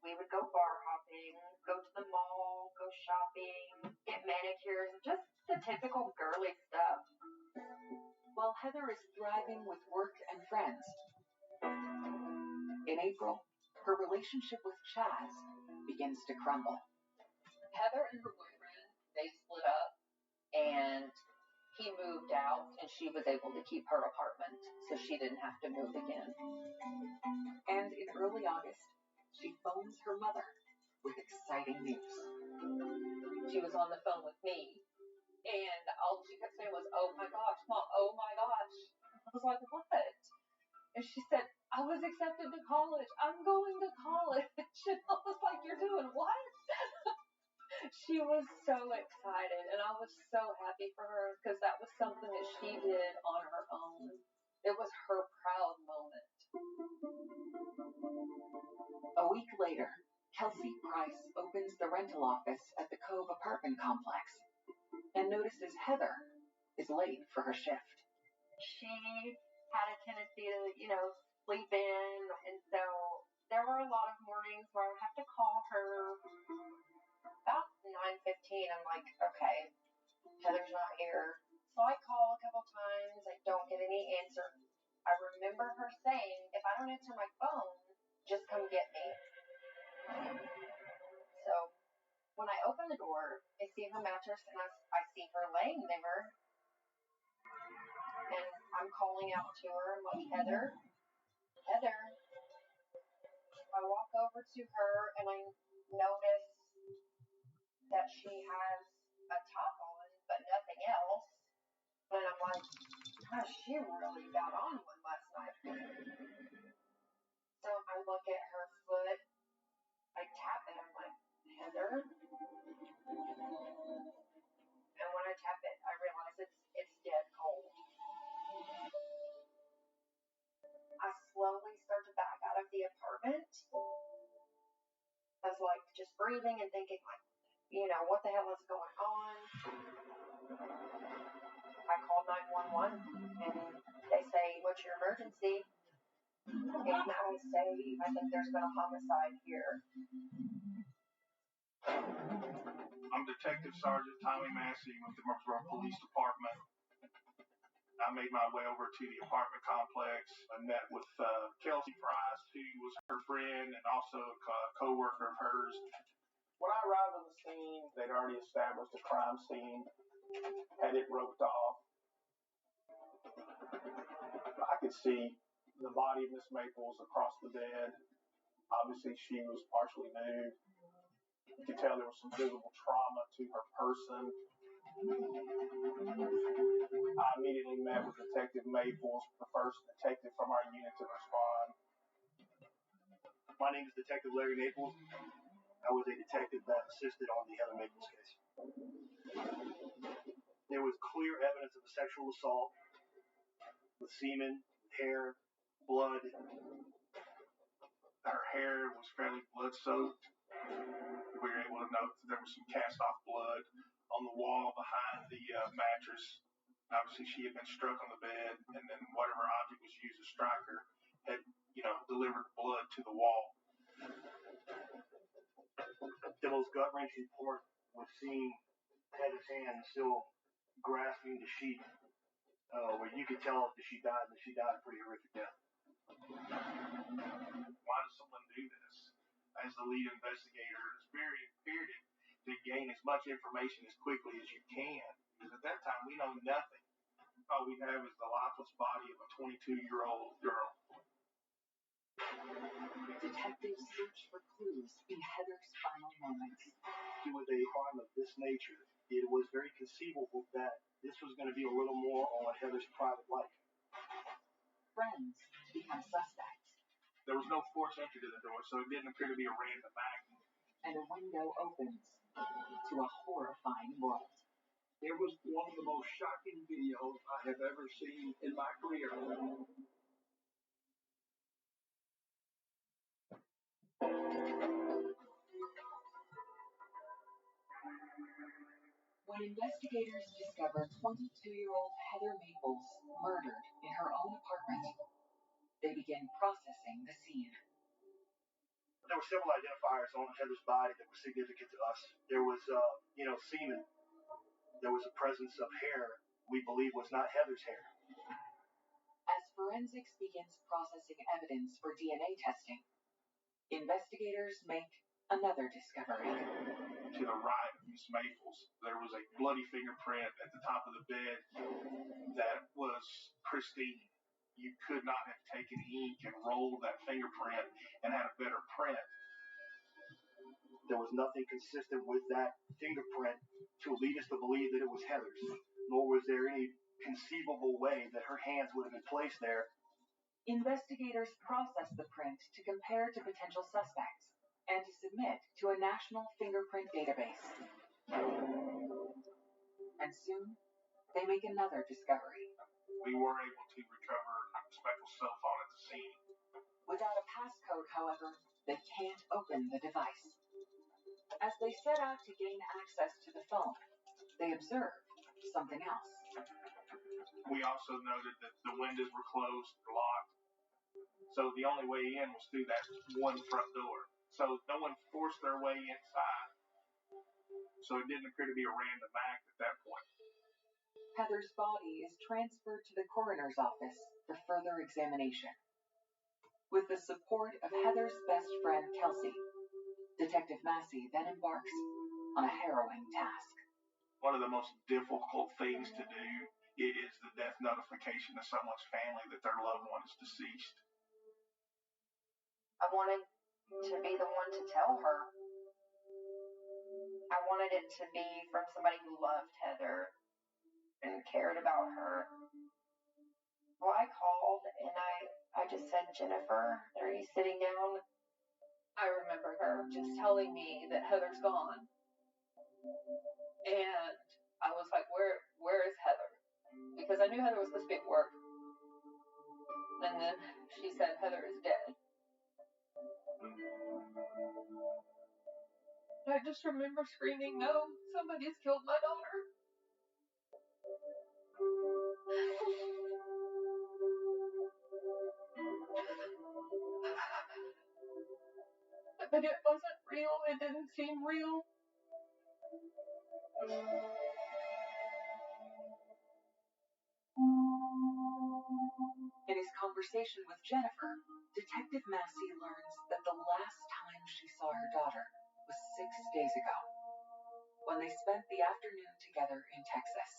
We would go bar hopping, go to the mall, go shopping, get manicures, just the typical girly stuff. While Heather is thriving with work and friends, in April, her relationship with Chaz begins to crumble. Heather and her boyfriend, they split up, and he moved out, and she was able to keep her apartment, so she didn't have to move again. And in early August, she phones her mother with exciting news. She was on the phone with me, and all she kept saying was, "Oh my gosh, Mom, oh my gosh." I was like, "What?" And she said, "I was accepted to college. I'm going to college." And I was like, "You're doing what?" She was so excited, and I was so happy for her because that was something that she did on her own. It was her proud moment. A week later, Kelsey Price opens the rental office at the Cove apartment complex and notices Heather is late for her shift. She had a tendency to, sleep in, and so there were a lot of mornings where I would have to call her about 9:15. I'm like, okay, Heather's not here. So I call a couple times. I don't get any answer. I remember her saying, if I don't answer my phone, just come get me. So when I open the door, I see her mattress, and I see her laying there. And I'm calling out to her. I'm like, Heather, Heather. I walk over to her, and I notice that she has a top on, but nothing else. And I'm like, gosh, she really got on one last night. So I look at her foot, I tap it, I'm like, Heather? And when I tap it, I realize it's dead cold. I slowly start to back out of the apartment. I was like just breathing and thinking like, what the hell is going on? I called 911 and they say, what's your emergency? And I say, I think there's been a homicide here. I'm Detective Sergeant Tommy Massey with the Murfreesboro Police Department. I made my way over to the apartment complex. I met with Kelsey Price, who was her friend and also a co-worker of hers. When I arrived on the scene, they'd already established a crime scene, had it roped off. I could see the body of Miss Maples across the bed. Obviously, she was partially nude. You could tell there was some visible trauma to her person. I immediately met with Detective Maples, the first detective from our unit to respond. My name is Detective Larry Maples. I was a detective that assisted on the Heather Maples case. There was clear evidence of a sexual assault with semen, hair, blood. Her hair was fairly blood-soaked. We were able to note that there was some cast-off blood on the wall behind the mattress. Obviously, she had been struck on the bed, and then whatever object was used to strike her had, delivered blood to the wall. The most gut-wrenching part was seeing Heather's hand still grasping the sheet, where you could tell that she died a pretty horrific death. Why does someone do this? As the lead investigator, it's very imperative to gain as much information as quickly as you can. Because at that time, we know nothing. All we have is the lifeless body of a 22-year-old girl. Detectives search for clues in Heather's final moments. With a harm of this nature, it was very conceivable that this was going to be a little more on Heather's private life. Friends become suspects. There was no forced entry to the door, so it didn't appear to be a random act. And a window opens to a horrifying world. It was one of the most shocking videos I have ever seen in my career. When investigators discover 22-year-old Heather Maples murdered in her own apartment, they begin processing the scene. There were several identifiers on Heather's body that were significant to us. There was, semen. There was a presence of hair we believe was not Heather's hair. As forensics begins processing evidence for DNA testing, investigators make another discovery. To the right of Miss Maples, there was a bloody fingerprint at the top of the bed that was pristine. You could not have taken ink and rolled that fingerprint and had a better print. There was nothing consistent with that fingerprint to lead us to believe that it was Heather's, nor was there any conceivable way that her hands would have been placed there. Investigators process the print to compare to potential suspects and to submit to a national fingerprint database. And soon, they make another discovery. We were able to recover Speckle's cell phone at the scene. Without a passcode, however, they can't open the device. As they set out to gain access to the phone, they observe something else. We also noted that the windows were closed or locked, so the only way in was through that one front door. So no one forced their way inside, so it didn't appear to be a random act at that point. Heather's body is transferred to the coroner's office for further examination. With the support of Heather's best friend, Kelsey, Detective Massey then embarks on a harrowing task. One of the most difficult things to do is the death notification to someone's family that their loved one is deceased. I wanted to be the one to tell her. I wanted it to be from somebody who loved Heather and cared about her. Well, I called and I just said, Jennifer, are you sitting down? I remember her just telling me that Heather's gone. And I was like, where is Heather? Because I knew Heather was supposed to be at work. And then she said Heather is dead. I just remember screaming, no, somebody's killed my daughter. But it wasn't real. It didn't seem real. In his conversation with Jennifer, Detective Massey learns that the last time she saw her daughter was 6 days ago, when they spent the afternoon together in Texas.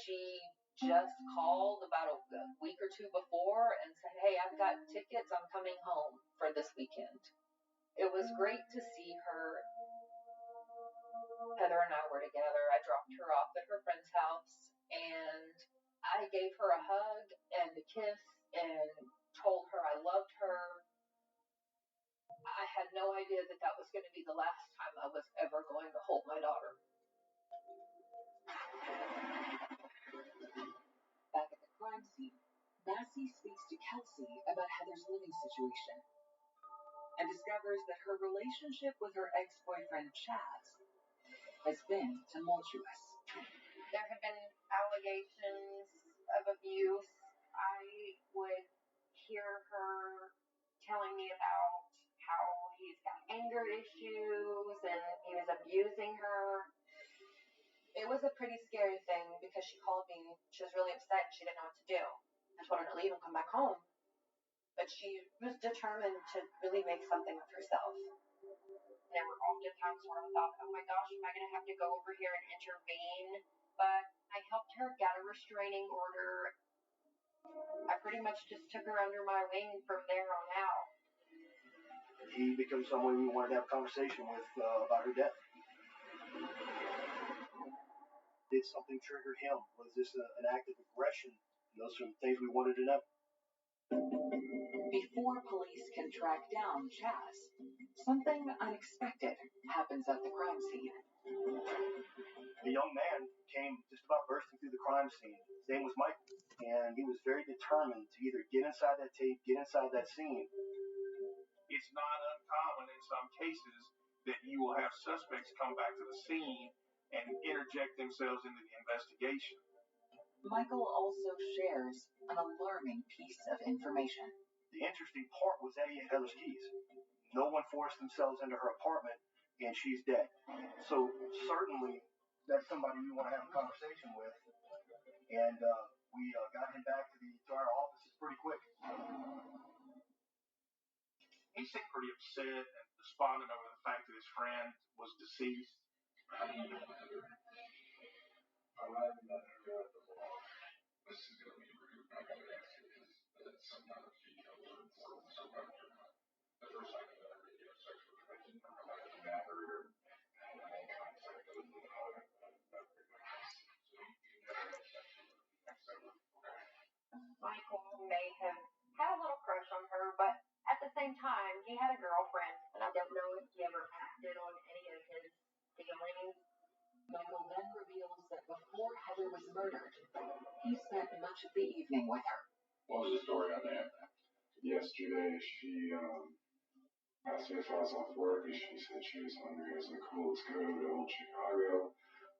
She just called about a week or two before and said, hey, I've got tickets. I'm coming home for this weekend. It was great to see her. Heather and I were together. I dropped her off at her friend's house and I gave her a hug and a kiss and told her I loved her. I had no idea that that was going to be the last time I was ever going to hold my daughter. Back at the crime scene, Massey speaks to Kelsey about Heather's living situation and discovers that her relationship with her ex-boyfriend Chaz has been tumultuous. There have been allegations of abuse. I would hear her telling me about how he's got anger issues and he was abusing her. It was a pretty scary thing because she called me. She was really upset and she didn't know what to do. I told her to leave and come back home. But she was determined to really make something of herself. There were often times where I thought, oh my gosh, am I going to have to go over here and intervene? But I helped her get a restraining order. I pretty much just took her under my wing from there on out. He becomes someone we wanted to have a conversation with about her death. Did something trigger him? Was this an act of aggression? Those are the things we wanted to know. Before police can track down Chaz, something unexpected happens at the crime scene. A young man came just about bursting through the crime scene. His name was Michael, and he was very determined to either get inside that tape, get inside that scene. It's not uncommon in some cases that you will have suspects come back to the scene and interject themselves into the investigation. Michael also shares an alarming piece of information. The interesting part was that he had Heather's keys. No one forced themselves into her apartment, and she's dead. So certainly that's somebody we want to have a conversation with. And we got him back to our offices pretty quick. He seemed pretty upset and despondent over the fact that his friend was deceased. This is going to be rude. I'm going to ask you that sometimes details are important so much. The first time I ever did a sexual training, I never had any contact with the other. So you never had sex with her. Michael may have had a little crush on her, but at the same time, he had a girlfriend, and I don't know if he ever acted on any of his feelings. Michael then reveals that before Heather was murdered, he spent much of the evening with her. What was the story on that? Yesterday, she asked me if I was off work, and she said she was hungry. I was like, cool, let's go to Old Chicago.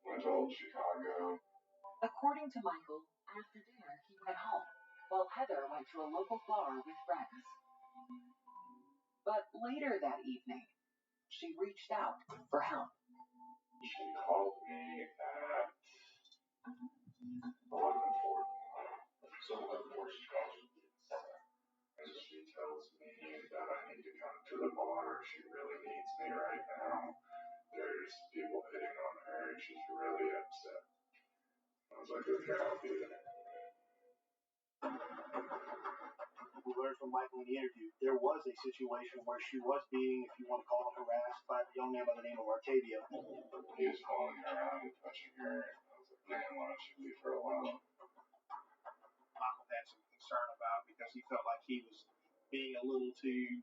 Went to Old Chicago. According to Michael, after dinner, he went home, while Heather went to a local bar with friends. But later that evening, she reached out for help. She called me at 11:40. So 11:40 she calls me. And she tells me that I need to come to the bar. She really needs me right now. There's people hitting on her and she's really upset. I was like, okay, I'll be there. We learned from Michael in the interview, there was a situation where she was being, if you want to call it, harassed by a young man by the name of Artavio. He was calling her out and touching her. I was like, man, why don't you leave her alone? Michael had some concern about because he felt like he was being a little too,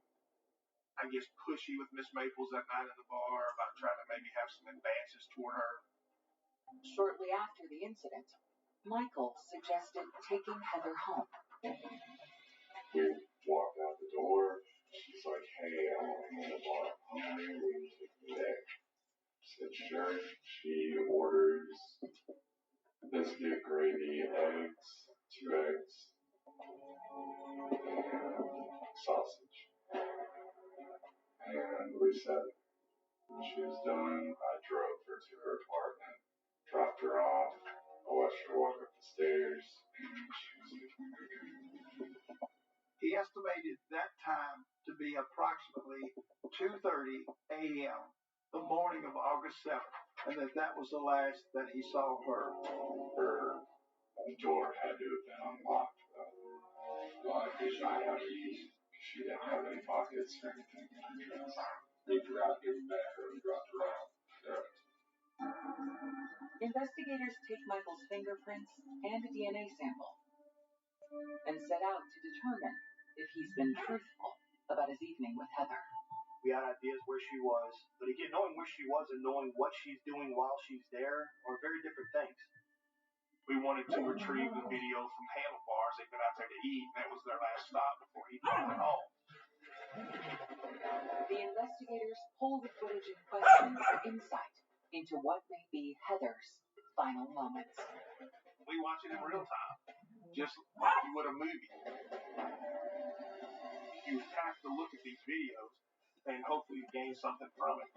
I guess, pushy with Miss Maples that night at the bar about trying to maybe have some advances toward her. Shortly after the incident, Michael suggested taking Heather home. We walked out the door. She's like, hey, I want to go to the bar. Hungry. Will you take me there? I said, sure. She orders biscuit, gravy, eggs, 2 eggs, and sausage. And we said, when she was done, I drove her to her apartment, dropped her off. I watched her walk up the stairs, and she was like, He estimated that time to be approximately 2:30 a.m., the morning of August 7th, and that was the last that he saw her. Her door had to have been unlocked, though. Well, I wish I had keys. She didn't have any pockets or anything in her dress. They forgot to give them back or they dropped her off. Investigators take Michael's fingerprints and a DNA sample and set out to determine if he's been truthful about his evening with Heather. We had ideas where she was, but again, knowing where she was and knowing what she's doing while she's there are very different things. We wanted to retrieve the video from Handlebars. They'd been out there to eat, and that was their last stop before he went home. The investigators pull the footage in question for insight into what may be Heather's final moments. We watch it in real time, just like you would a movie. You have to look at these videos and hopefully gain something from it.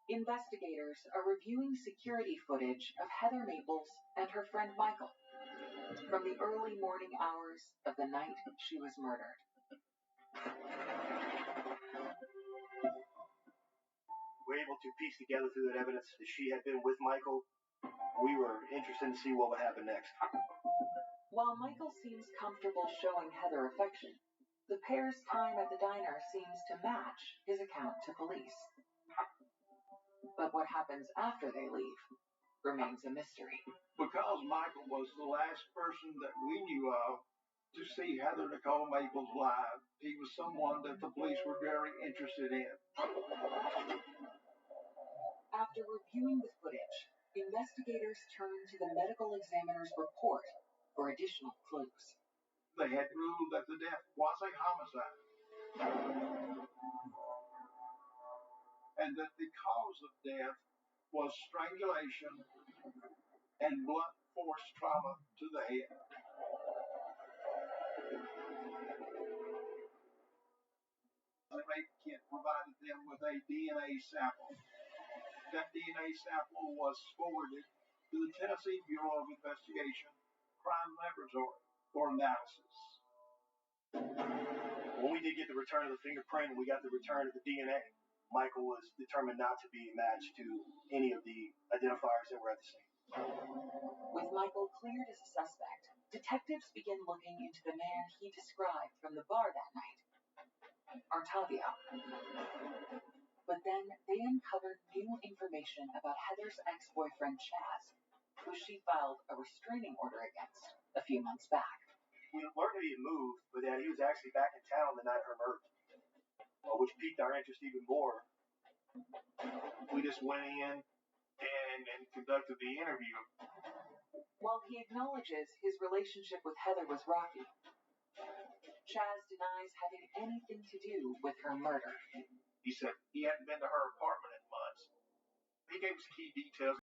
Investigators are reviewing security footage of Heather Maples and her friend Michael from the early morning hours of the night she was murdered. We're able to piece together through that evidence that she had been with Michael. We were interested to see what would happen next. While Michael seems comfortable showing Heather affection, the pair's time at the diner seems to match his account to police. But what happens after they leave remains a mystery. Because Michael was the last person that we knew of to see Heather Nicole Maples live, he was someone that the police were very interested in. After reviewing the footage, investigators turn to the medical examiner's report for additional clues. They had ruled that the death was a homicide and that the cause of death was strangulation and blunt force trauma to the head. The rape kit provided them with a DNA sample. That DNA sample was forwarded to the Tennessee Bureau of Investigation Crime Laboratory for analysis. When we did get the return of the fingerprint and we got the return of the DNA, Michael was determined not to be matched to any of the identifiers that were at the scene. With Michael cleared as a suspect, detectives began looking into the man he described from the bar that night, Artavio. But then they uncovered new information about Heather's ex-boyfriend Chaz, who she filed a restraining order against a few months back. We learned that he had moved, but that he was actually back in town the night of her murder, which piqued our interest even more. We just went in and conducted the interview. While he acknowledges his relationship with Heather was rocky, Chaz denies having anything to do with her murder. He said he hadn't been to her apartment in months. He gave us key details.